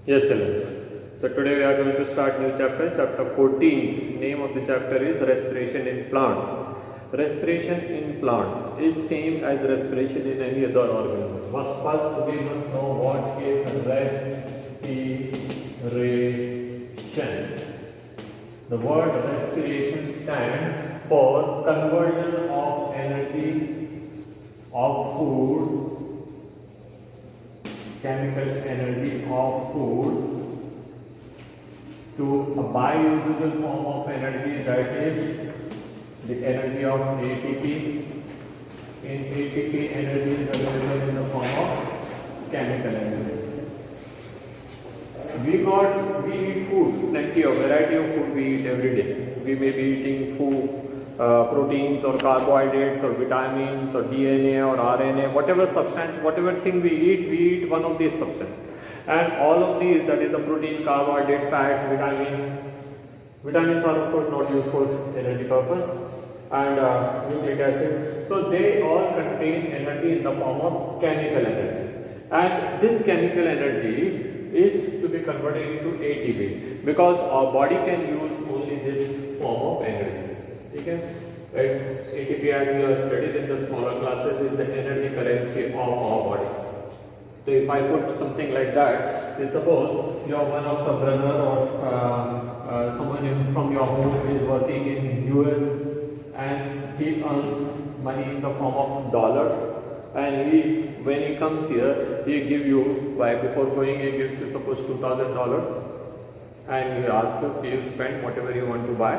Yes, Ellen. So today we are going to start new chapter, chapter 14. Name of the chapter is respiration in plants. Respiration in plants is same as respiration in any other organism. First we must know what is respiration. The word respiration stands for conversion of energy of food, chemical energy of food to a biousable form of energy, that is the energy of ATP. In ATP, energy is available in the form of chemical energy. We eat food, plenty of variety of food we eat every day. We may be eating food, proteins or carbohydrates or vitamins or DNA or RNA, whatever substance, whatever thing we eat one of these substances. And all of these, that is the protein, carbohydrate, fat, vitamins are of course not used for energy purpose, and nucleic acid. So they all contain energy in the form of chemical energy. And this chemical energy is to be converted into ATP, because our body can use only this form of energy. Okay? Right? ATP, as you have studied in the smaller classes, is the energy currency of our body. So if I put something like that, suppose you are one of the brother or someone from your home is working in US, and he earns money in the form of dollars, and when he comes here, he give you, before going, he gives you suppose $2,000, and you ask him, you spend whatever you want to buy.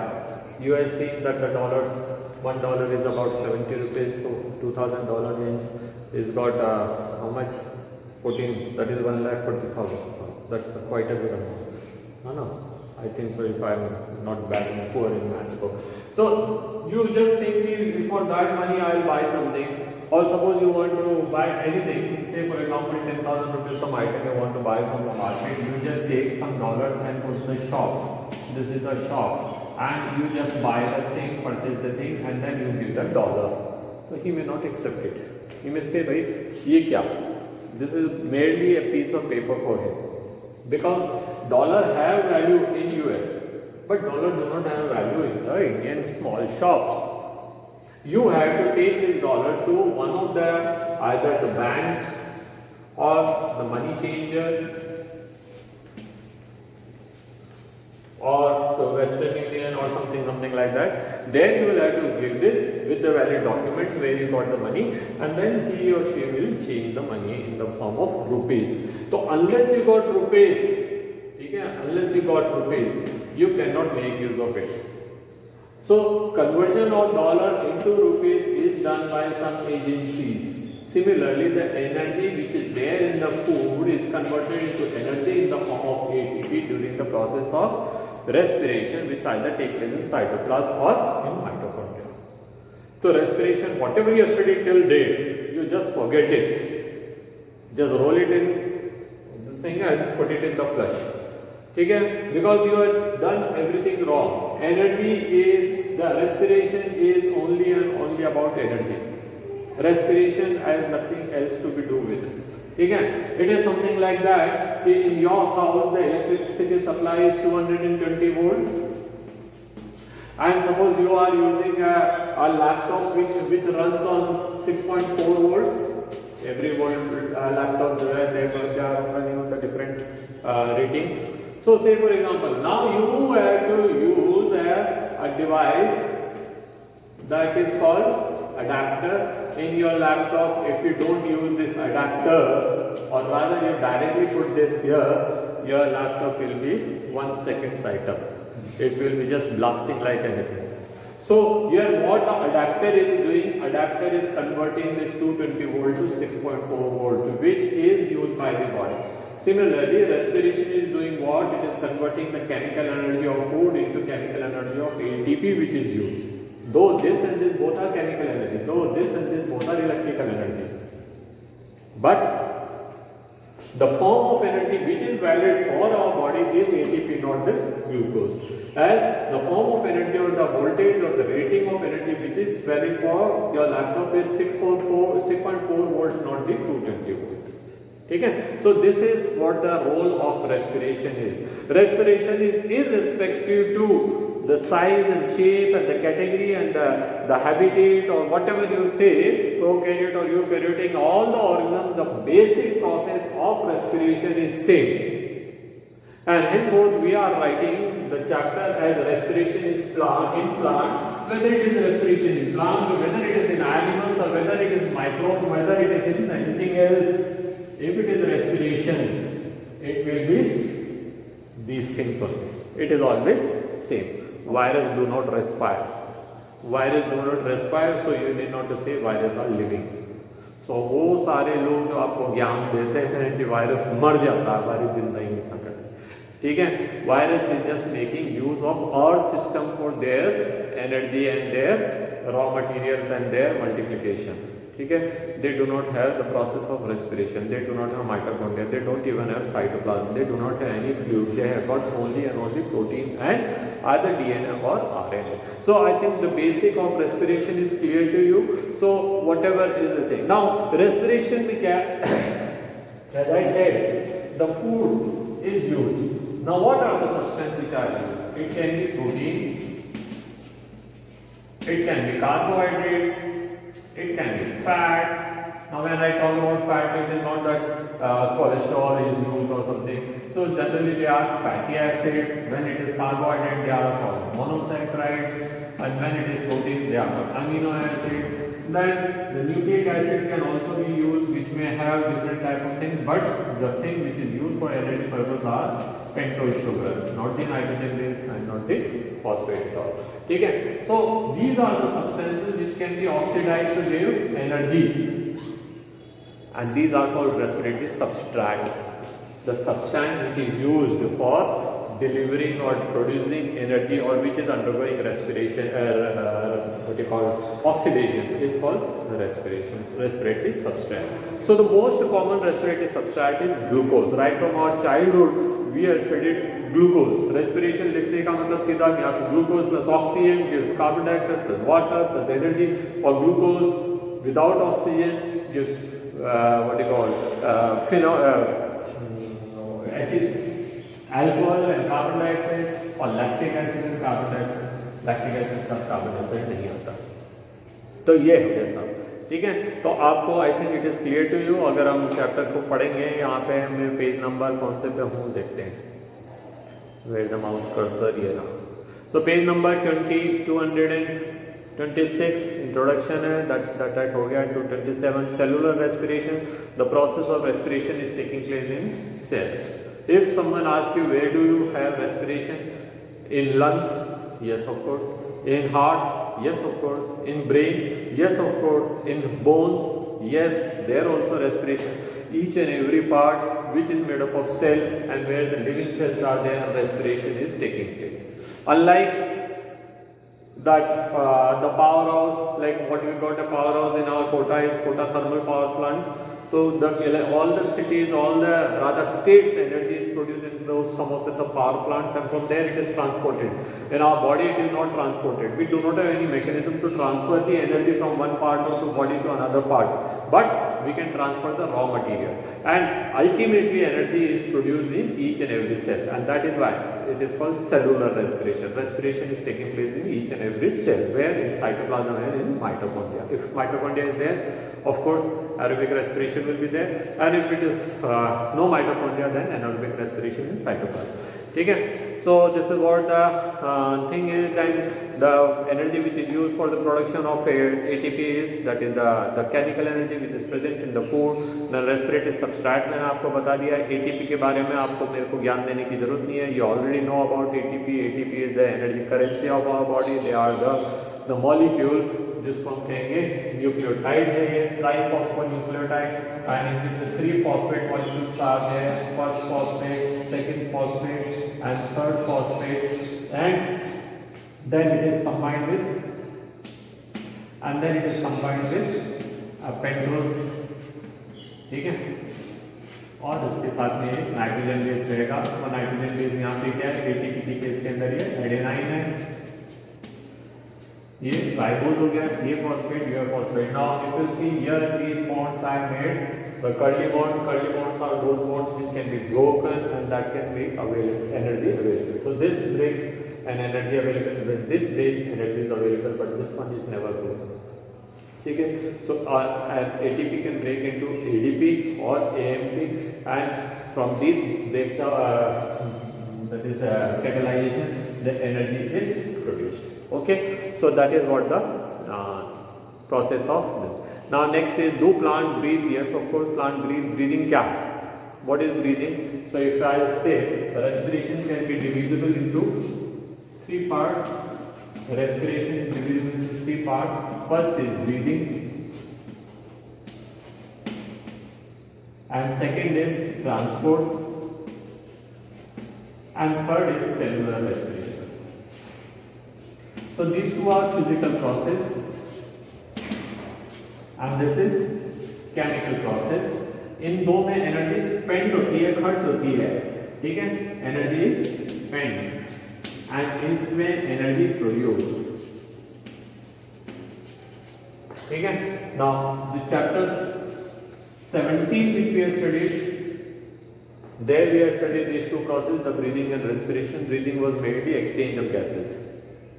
You have seen that the dollars, $1 is about 70 rupees, so $2,000 means he's got how much? 14, that is 1,40,000. That's quite a good amount. No, I think so, if I am not bad and poor in maths. So you just think, for that money I will buy something. Or suppose you want to buy anything, say for example 10,000 rupees some item you want to buy from the market, you just take some dollars and put in the shop. This is the shop, and you just buy the thing, purchase the thing, and then you give the dollar. So he may not accept it. He may say, "Bhai, ye kya?" This is merely a piece of paper for him, because dollar have value in US, but dollar do not have value in the Indian small shops. You have to take this dollar to one of the, either the bank or the money changer or to Western Union or something like that. Then you will have to give this with the valid documents where you got the money, and then he or she will change the money in the form of rupees. So unless you got rupees, you cannot make use of it. So conversion of dollar into rupees is done by some agencies. Similarly, the energy which is there in the food is converted into energy in the form of ATP during the process of respiration, which either take place in cytoplasm or in mitochondria. So respiration, whatever you studied till date, you just forget it. Just roll it in this thing and put it in the flush. Okay? Because you have done everything wrong. The respiration is only and only about energy. Respiration has nothing else to be do with. Okay? It is something like that. In your house, the electricity supply is 220 volts. And suppose you are using a laptop which runs on 6.4 volts. Every laptop they are running on the different ratings. So say for example, now you have to use a device that is called adapter in your laptop. If you don't use this adapter, or rather you directly put this here, your laptop will be 1 second sight up. It will be just blasting like anything. So here what the adapter is doing, adapter is converting this 220 volt to 6.4 volt, which is used by the body. Similarly, respiration is doing what? It is converting the chemical energy of food into chemical energy of ATP, which is used. Though this and this both are chemical energy, though this and this both are electrical energy. But the form of energy which is valid for our body is ATP, not the glucose. As the form of energy or the voltage or the rating of energy which is valid for your laptop is 6.4 volts, not the 220 volt. ठीक है. So this is what the role of respiration is. Respiration is irrespective to the size and shape and the category and the habitat or whatever you say, prokaryote or eukaryotic, all the organisms, the basic process of respiration is same. And henceforth we are writing the chapter as respiration is in plant, whether it is respiration in plant, or whether it is in animals, or whether it is microbe, whether it is in anything else. If it is respiration, it will be these things only. It is always same. Virus do not respire. Virus do not respire, so you need not to say virus are living. So वो सारे लोग जो आपको ज्ञान देते हैं कि virus मर जाता है, वायरस जिंदा ही नहीं था, ठीक है. Virus is just making use of our system for their energy and their raw materials and their multiplication, ठीक है. They do not have the process of respiration, they do not have mitochondria, they don't even have cytoplasm, they do not have any fluid, they have got only and only protein and either DNA or RNA. So I think the basic of respiration is clear to you. So whatever is the thing. Now respiration we can, as I said, the food is used. Now what are the substances which are used? It can be protein, it can be carbohydrates, it can be fats. Now when I talk about fat, it is not that cholesterol is used or something. So generally they are fatty acids. When it is carbohydrate, they are called monosaccharides, and when it is protein, they are called amino acids. Then the nucleic acid can also be used, which may have different type of things, but the thing which is used for energy purpose are pentose sugar, not the nitrogen base and not the phosphate at all. Okay? So these are the substances which can be oxidized to give energy, and these are called respiratory substrate. The substance which is used for delivering or producing energy, or which is undergoing respiration, what you call oxidation, is called the respiratory substrate. So the most common respiratory substrate is glucose. Right from our childhood we have studied glucose. Respiration लिखने का मतलब सीधा कि आप glucose plus oxygen gives carbon dioxide plus water plus energy, or glucose without oxygen gives what you call acid, alcohol and carbon dioxide, और lactic acid and carbon dioxide. Lactic acid का carbon dioxide नहीं आता. तो ये हो गया सब, ठीक है. तो आपको I think it is clear to you. अगर हम चैप्टर को पढ़ेंगे, यहाँ पे हमें पेज नंबर कौन से पे हूँ देखते हैं. वेयर द माउस कर्सर, ये रहा. सो पेज नंबर 226 इंट्रोडक्शन है, दैट हो गया. 227 cellular respiration. The process of respiration is taking place in cells. If someone asks you where do you have respiration, in lungs, yes of course. In heart, yes of course. In brain, yes of course. In bones, yes, there also respiration. Each and every part which is made up of cell and where the living cells are there, respiration is taking place. Unlike that the powerhouse, like what we got a powerhouse in our Kota is Kota Thermal Power Plant. So all the cities, all the rather states, energy is produced in those some of the power plants, and from there it is transported. In our body it is not transported. We do not have any mechanism to transfer the energy from one part of the body to another part, but we can transfer the raw material, and ultimately energy is produced in each and every cell, and that is why it is called cellular respiration. Respiration is taking place in each and every cell, where in cytoplasm and in mitochondria. If mitochondria is there, of course aerobic respiration will be there, and if it is no mitochondria, then anaerobic respiration in cytoplasm. ठीक है. So this is what the thing is. Then the energy which is used for the production of ATP is, that is the chemical energy which is present in the food. The respiratory substrate मैंने आपको बता दिया. ATP के बारे में आपको मेरे को ज्ञान देने की जरूरत नहीं है. You already know about ATP. ATP is the energy currency of our body. They are the molecule जिसको हम कहेंगे न्यूक्लियोटाइड है. ये ट्राइफॉस्फोन्यूक्लियोटाइड, and in which the 3 phosphate molecules are there. First phosphate, second phosphate and third phosphate, and then it is combined with pentose. ठीक है. और इसके साथ में एक नाइट्रोजन बेस रहेगा. और नाइट्रोजन बेस यहाँ पे क्या है, ATP के केस के अंदर ये एडेनाइन है. ये राइबोज हो गया. ये फॉस्फेट, ये phosphate. Now if you see here these bonds are made The curly bonds are those bonds which can be broken and that can make energy available. So this break and energy available, when this breaks energy is available, but this one is never broken. Okay? So ATP can break into ADP or AMP, and from this break that is catalyzation, the energy is produced. Okay, so that is what the process of this. Now next is, do plant breathe? Yes, of course plant breathe. Breathing kya? What is breathing? So if I say respiration can be divisible into three parts. Respiration is divisible into three parts. First is breathing, and second is transport, and third is cellular respiration. So these two are physical process and this is chemical process. इन दो में energy spend होती है, खर्च होती है, ठीक है, energy is spend and इसमें एनर्जी प्रोड्यूस, ठीक है. Now the chapter 17 which we have studied, there we have studied these two processes, the breathing and respiration. Breathing was mainly exchange of gases,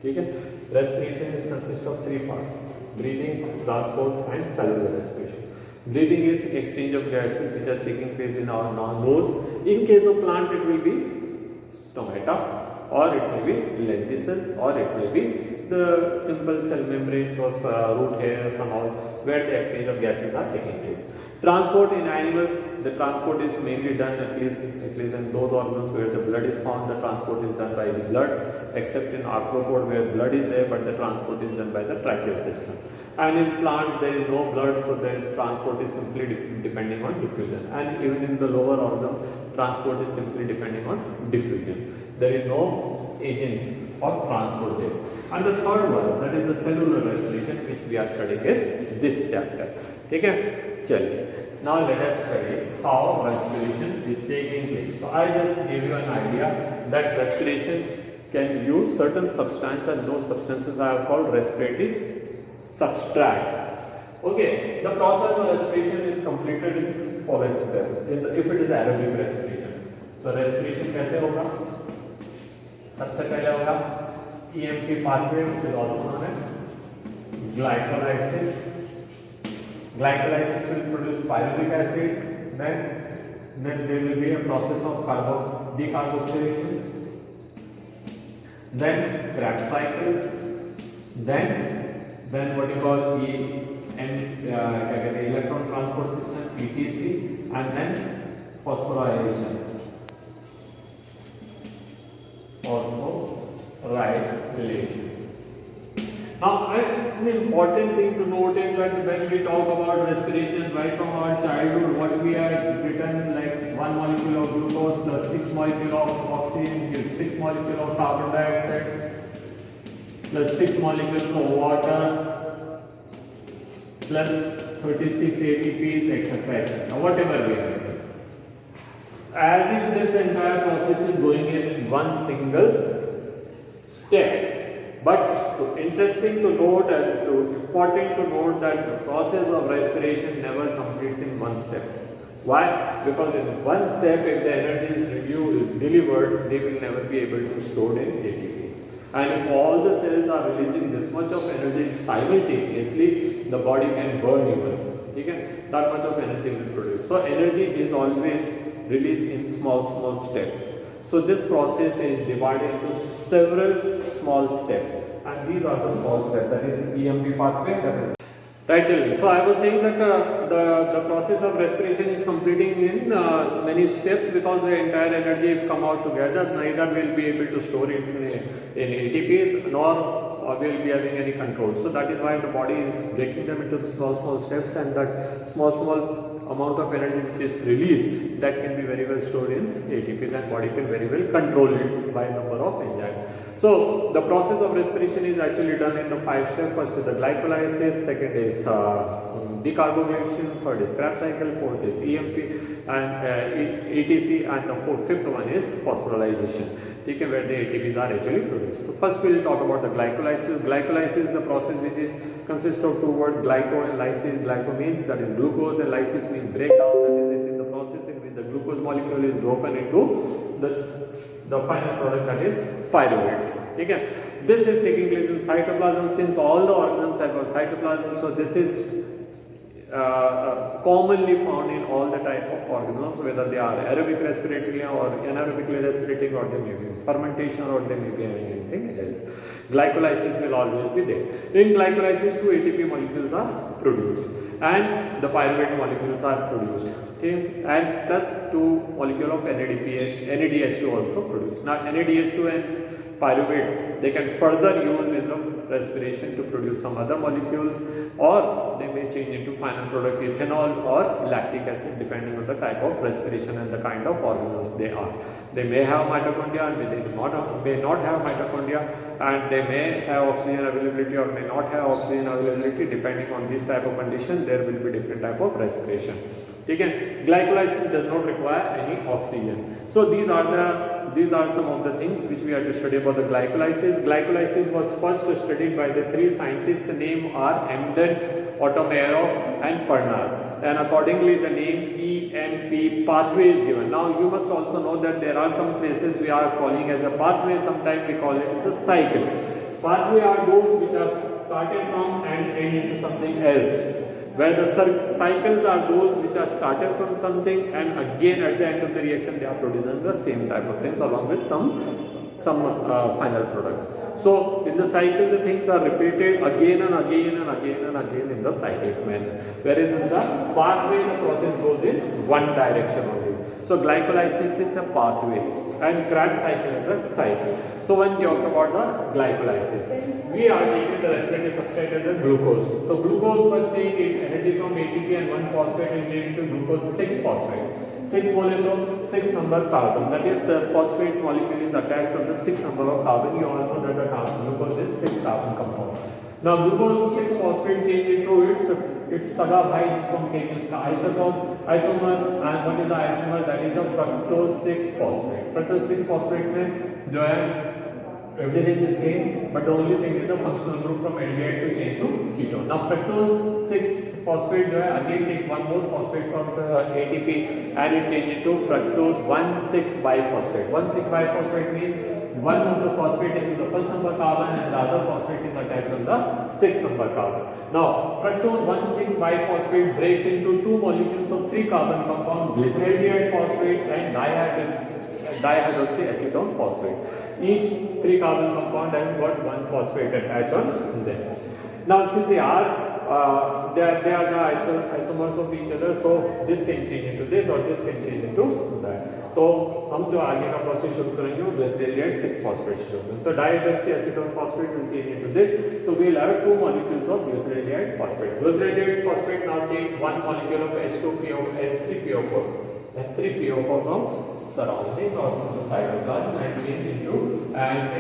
ठीक है. Respiration is consist of three parts: breathing, transport and cellular respiration. Breathing is exchange of gases which is taking place in our nose. In case of plant it will be stomata, or it may be lenticels, or it may be the simple cell membrane of root hair and all, where the exchange of gases are taking place. Transport in animals, the transport is mainly done at least in those organs where the blood is found. The transport is done by the blood, except in arthropod where blood is there, but the transport is done by the tracheal system. And in plants there is no blood, so then transport is simply depending on diffusion. And even in the lower organ, transport is simply depending on diffusion. There is no agents of transport there. And the third one, that is the cellular respiration, which we are studying in this chapter. ठीक है, चलिए. Now let us study how respiration is taking place. So I just gave you an idea that respiration can use certain substances, and those substances are called respiratory substrate. Okay, the process of respiration is completed in following step. If it is aerobic respiration, तो respiration कैसे होगा? सबसे पहले होगा EMP pathway, which is also known as glycolysis. Glycolysis will produce pyruvic acid. Then there will be a process of decarboxylation. Then Krebs cycles. Then what you call electron transport system, ETC, and then phosphorylation. Now, an important thing to note is that when we talk about respiration, right from our childhood, what we have written, like 1 molecule of glucose plus 6 molecule of oxygen gives 6 molecule of carbon dioxide plus 6 molecules of water plus 36 ATPs, etc. etc. Whatever we have, as if this entire process is going in one single step. But interesting to note and important to note that the process of respiration never completes in one step. Why? Because in one step, if the energy is delivered, they will never be able to store in ATP. And if all the cells are releasing this much of energy simultaneously, the body can burn even. Okay? That much of energy will produce. So energy is always released in small steps. So this process is divided into several small steps, and these are the small steps. That is EMP pathway. Right, children. So I was saying that the process of respiration is completing in many steps, because the entire energy if come out together, neither will be able to store it in ATPs, nor will be having any control. So that is why the body is breaking them into small steps, and that small amount of energy which is released, that can be very well stored in ATPs, and body can very well control it by number of enzymes. So the process of respiration is actually done in the 5 steps. First is the glycolysis, second is decarboxylation, third is Krebs cycle, fourth is EMP and ETC, and the fifth one is phosphorylation. Okay, where the ATPs are actually produced. So first we will talk about the glycolysis. Glycolysis is a process which is consists of two words, glyco and lysis. Glyco means that is glucose and lysis means breakdown, that is it is the process in which the glucose molecule is broken into the final product, that is pyruvates. Okay, this is taking place in cytoplasm. Since all the organs have a cytoplasm, so this is commonly found in all the type of organisms, whether they are aerobic respiratory or anaerobically respirating, or they may be fermentation, or they may be anything else. Glycolysis will always be there. In glycolysis, two ATP molecules are produced and the pyruvate molecules are produced. Okay, and plus two molecule of NADH2 also produced. Now NADH2 and pyruvates, they can further use in the respiration to produce some other molecules, or they may change into final product ethanol or lactic acid, depending on the type of respiration and the kind of organisms they are. They may have mitochondria and may not have mitochondria, and they may have oxygen availability or may not have oxygen availability. Depending on this type of condition, there will be different type of respiration. Okay, glycolysis does not require any oxygen. So these are some of the things which we have to study about the glycolysis. Glycolysis was first studied by the three scientists. The name are Emden, Otomerov and Parnas, and accordingly the name EMP pathway is given. Now you must also know that there are some places we are calling as a pathway, sometimes we call it as a cycle. Pathway are those which are started from and end into something else, where the cycles are those which are started from something and again at the end of the reaction they are producing the same type of things along with some final products. So in the cycle the things are repeated again and again and again and again in the cyclic manner, whereas in the pathway the process goes in one direction only. So glycolysis is a pathway and Krebs cycle is a cycle. So when we talk about the glycolysis, we are taking the respiratory substrate as a glucose. So glucose first take energy from ATP and one phosphate and change into glucose 6-phosphate. 6 molecule, 6 number carbon. That is the phosphate molecule is attached to the 6 number of carbon. You all know that the glucose is 6 carbon compound. Now glucose 6-phosphate change into its saga bhai, जिसको हम कहेंगे उसका isomer, and what is the isomer? That is the fructose 6-phosphate. Fructose 6-phosphate में जो है everything is same, but the only thing is the functional group from aldehyde to change to ketone. Now fructose 6-phosphate जो है again takes one more phosphate from ATP and it changes to fructose 1,6-biphosphate. 1,6-biphosphate means one of the phosphate is the first number carbon and the other phosphate is attached on the 6th number carbon. Now fructose 1,6-biphosphate breaks into two molecules of 3 carbon compound, glyceraldehyde phosphate and dihydroxyacetone phosphate. Each 3 carbon compound has got one phosphate attached on them. Now since they are the isomers of each other, so this can change into this or this can change into that. तो हम जो आगे का process शुरू करेंगे वो glyceraldehyde 6-phosphate शुरू करेंगे. तो dihydroxyacetone phosphate will change into this. So we will have 2 molecules of glyceraldehyde phosphate. Glyceraldehyde phosphate now takes one molecule of S3PO4 from surrounding or from the cytoplasm and change into and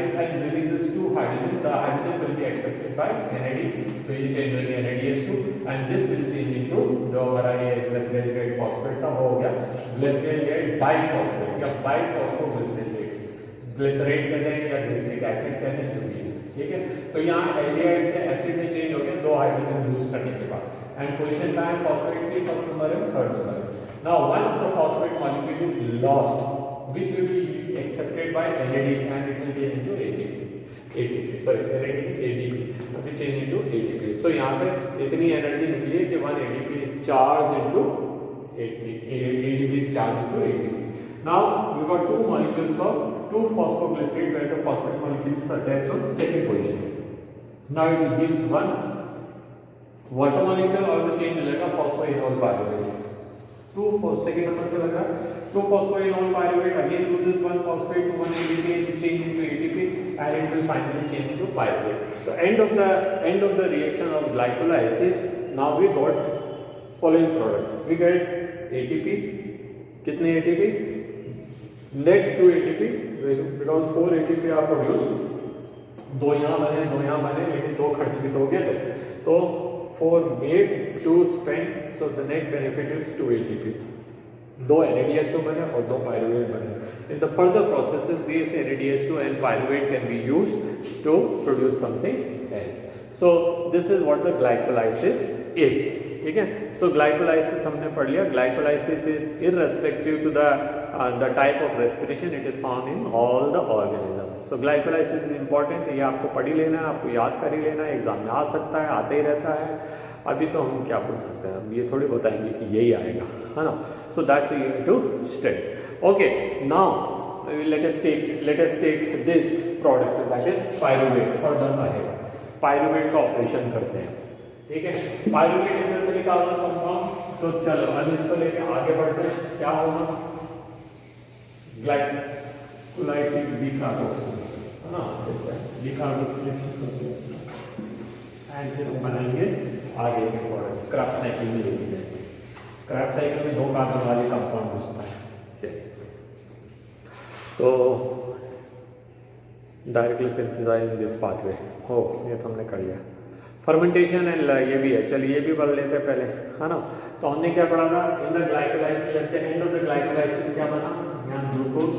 releases 2 hydrogen. The hydrogen will be accepted by NAD. So ये change will be NADH2 and this will change into जो हमारा ये glyceraldehyde phosphate का हो गया glyceraldehyde biphosphate या biphosphoglyceraldehyde. Glycerate कहते हैं या ग्लिसरिक एसिड कहते हैं जो भी है, ठीक है. तो यहाँ एल्डिहाइड से एसिड में चेंज हो गया 2 हाइड्रोजन लूज करने के बाद एंड पोजीशन का है फॉस्फेट की फर्स्ट नंबर है third number. Now one of the phosphate molecule is lost, which will be accepted by NAD and it will change into ATP. Sorry, NAD ADP. It will change into ATP. So यहाँ पे इतनी energy निकली है कि 1 ADP is charged into ADP is charged into ATP. Now we got 2 molecules of 2-phosphoglycerate where the phosphate molecule is attached on second position. Now it gives one water molecule और वो change मिलेगा phosphoenol pyruvate. 2 for second number पे लगा 2-phosphoenol pyruvate again loses 1 phosphate to 1 ADP, it will change into ATP and it will finally change into pyruvate. So end of the reaction of glycolysis, now we got following products. We get ATPs. कितने ATP? Net 2 ATP because 4 ATP are produced. 2 यहाँ बने लेकिन 2 खर्च भी तो हो गए थे. तो 4 made 2 spent, so the net benefit is 2 ATP. 2 NADH2 बने और 2 pyruvate बने. In the further processes, these NADH2 and pyruvate can be used to produce something else. So this is what the glycolysis is. ठीक है. So glycolysis हमने पढ़ लिया. Glycolysis is irrespective to the type of respiration. It is found in all the organisms. So glycolysis is important. ये आपको पढ़ ही लेना है, आपको याद कर ही लेना है. एग्जाम में आ सकता है, आते ही रहता है. अभी तो हम क्या बोल सकते हैं, ये थोड़ी बताएंगे कि यही आएगा, है ना. So that you have to study. Okay, now let us take this product, that is pyruvate. Further आएगा, पायरुवेट का ऑपरेशन करते हैं. ठीक है. पायरुवेट इस तरीका का कंपाउंड. तो चलो अब इसको लेके आगे बढ़ते हैं. क्या होगा, ग्लाइकोलाइटिक डिकार्बोक्सिलेशन, है ना. डिकार्बोक्सिलेशन करते हैं एंड फिर बनाएंगे आगे के प्रोडक्ट. क्राफ्ट साइकिल में लेके जाएंगे. क्राफ्ट साइकिल में 2 कार्बन वाले कंपाउंड घुसता है. चलिए, तो डायरेक्टली सिंथेसाइज दिस पाथवे. हो, ये तो हमने कर लिया. फर्मेंटेशन एंड ये भी है. चलिए ये भी पढ़ लेते हैं पहले, है ना. तो हमने क्या पढ़ा था, in the glycolysis, at the end of the glycolysis क्या बना, यहाँ glucose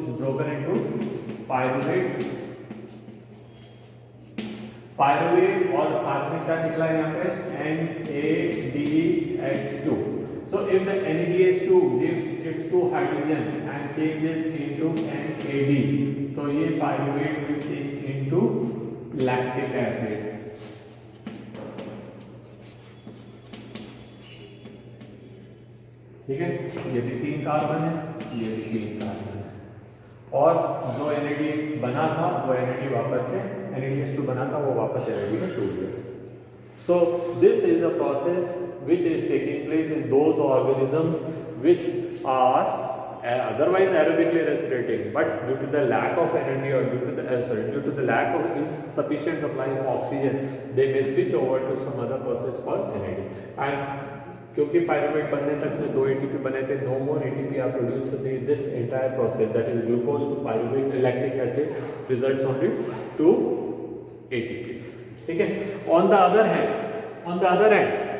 is broken into pyruvate और साथ में क्या निकला यहाँ पे, NADH2. So if the NADH2 gives its 2 hydrogen and changes into NAD, तो ये pyruvate will change into lactic acid. ठीक है. ये भी 3 कार्बन है, ये भी 3 कार्बन है. और जो NAD बना था वो NAD वापस से NADH2 बना था, वो वापस NAD में टूट गया. So this is a process which is taking place in those organisms which are otherwise aerobically respirating, but due to the lack of energy or due to the lack of insufficient supply of oxygen, they may switch over to some other process called NAD. And क्योंकि pyruvate बनने तक में 2 ATP बने थे, no more ATP are produced. So this entire process, that is glucose to pyruvate lactic acid, results only 2 ATPs. ठीक है. On the other hand,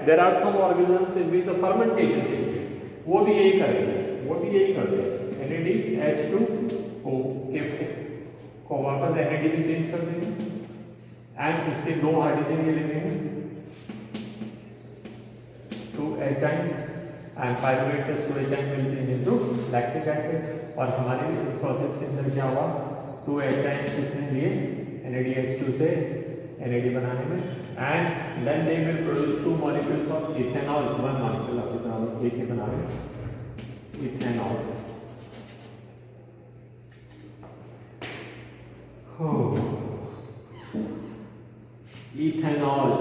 there are some organisms in which the fermentation takes place. वो भी यही करेंगे, NADH2 को वापस NAD में change कर देंगे एंड उसके 2 हाइड्रोजन ये लेंगे, 2 H ions, and pyruvate plus 2 H ion will change into lactic acid. और हमारे इस प्रोसेस के अंदर क्या हुआ, 2 एचाइन्स इसने लिए NADH2 से NAD बनाने में, and then they will produce 2 molecules of ethanol. 1 molecule आप इथेनॉल एक ही बना रहे हैं, इथेनॉल. इथेनॉल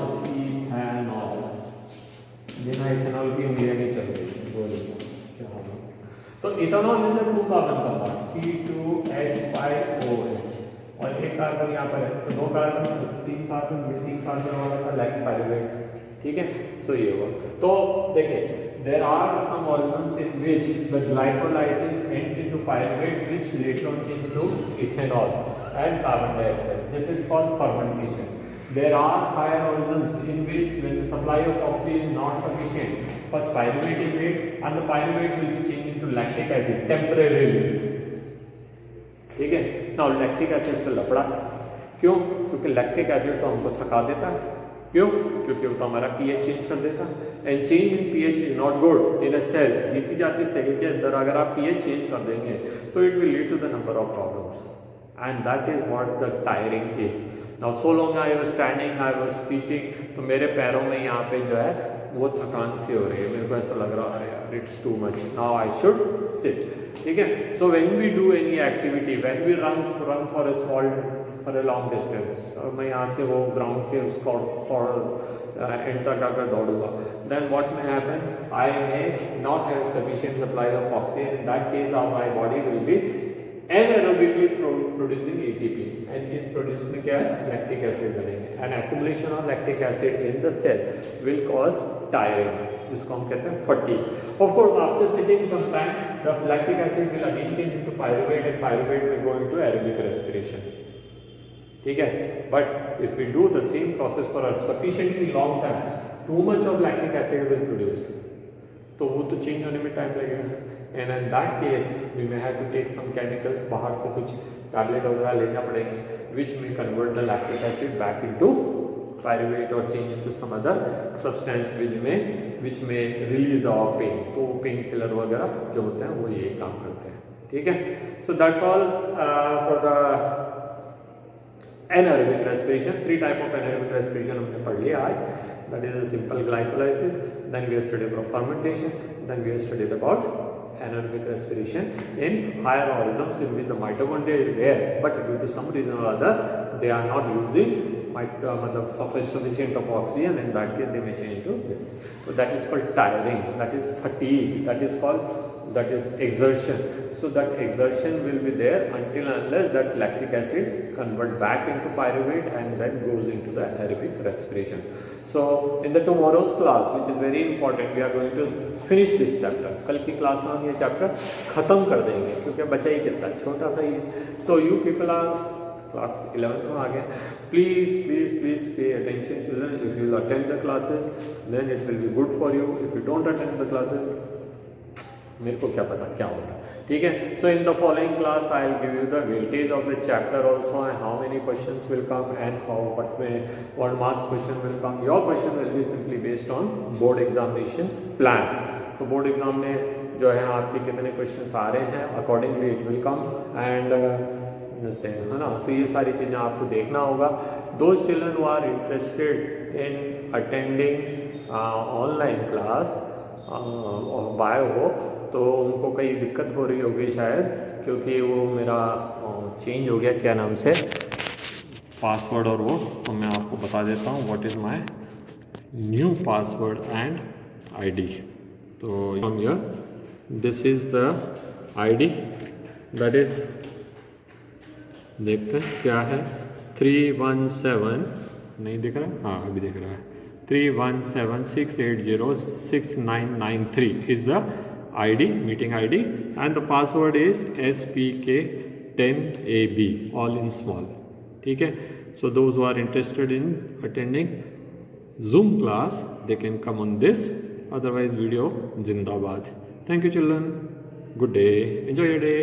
बिना इथेनॉल की इंडिया नहीं चल रही. तो ethanol is 2 carbon compound, C2H5OH, और 1 कार्बन यहाँ पर है, तो 2 कार्बन 3 कार्बन, ये 3 कार्बन वाला था लाइक पायरुवेट. ठीक है. सो ये हुआ. तो देखिए, there are some organisms in which the glycolysis ends into pyruvate, which later on change to ethanol and carbon dioxide. This is called fermentation. There are higher organisms in which, when the supply of oxygen is not sufficient, first pyruvate is made and the pyruvate will be changed into lactic acid temporarily. ठीक है. Now lactic acid तो लफड़ा. क्यों? क्योंकि lactic acid तो हमको थका देता है. क्यों? क्योंकि वो तो हमारा pH चेंज कर देता है. And change in pH is not good in a cell. जीती जाती सेल के अंदर अगर आप pH चेंज कर देंगे तो it will lead to the number of problems, and that is what the tiring is. Now so long I was standing, I was teaching, तो मेरे पैरों में यहाँ पे जो है वो थकान सी हो रही है. मेरे को ऐसा लग रहा है यार it's too much, now I should sit. ठीक है. So when we do any activity, when we run for a small for a long distance, और मैं यहाँ से वो ग्राउंड के उसको एंड तक अगर दौड़ूंगा, then what may happen, I may not have sufficient supply of oxygen. In that case my body will be anaerobically producing ATP, and इस प्रोड्यूस में क्या है, लैक्टिक एसिड बनेंगे. And accumulation of lactic acid in the cell will cause tiring, जिसको हम कहते हैं fatigue. Of course, after sitting some time, the lactic acid will again change into pyruvate, and pyruvate will go into aerobic respiration. ठीक है. But if we do the same process for a sufficiently long time, too much of lactic acid will produce, तो वो तो change होने में time लगेगा. And in that case we may have to take some chemicals, बाहर से कुछ tablet वगैरह लेना पड़ेंगे, विच में convert the lactic acid back into pyruvate और change into some other substance which में रिलीज ऑफ पेन. तो पेन किलर वगैरह जो होते हैं वो यही काम करते हैं. ठीक है. So that's all for the anaerobic respiration. 3 type of anaerobic respiration हमने पढ़ लिया आज. That is a simple glycolysis, then we have studied about fermentation, then we have studied about anaerobic respiration in higher organisms in which the mitochondria is there, but due to some reason or other they are not using sufficient of oxygen, and that case they may change to this. So that is called tiring, that is fatigue, that is exertion. So that exertion will be there until unless that lactic acid convert back into pyruvate and then goes into the anaerobic respiration. So in the tomorrow's class, which is very important, we are going to finish this chapter. कल की class में हम ये chapter खत्म कर देंगे क्योंकि बचा ही कितना छोटा सा ही. तो you people are class 11th में आ गए. Please please please pay attention children. If you attend the classes then it will be good for you. If you don't attend the classes, मेरे को क्या पता क्या होगा. ठीक है. So in the following class I will give you the weightage of the chapter also, and how many questions will come and how what marks question will come. Your question will be simply based on board examinations plan. तो board exam में जो है आपके कितने questions आ रहे हैं, accordingly it will come. And जैसे है ना, तो ये सारी चीज़ें आपको देखना होगा. Those children who are interested in attending online class bio, तो उनको कई दिक्कत हो रही होगी शायद, क्योंकि वो मेरा चेंज हो गया क्या नाम से पासवर्ड, और वो तो मैं आपको बता देता हूँ what is my new password and ID. तो from here this is the ID, that is, देखते हैं क्या है, 317, नहीं दिख रहा है, हाँ अभी दिख रहा है, 31768069993 is the ID, meeting ID, and the password is SPK10AB, all in small. ठीक है. So those who are interested in attending Zoom class, they can come on this. Otherwise, video Zindabad. Thank you, children. Good day. Enjoy your day.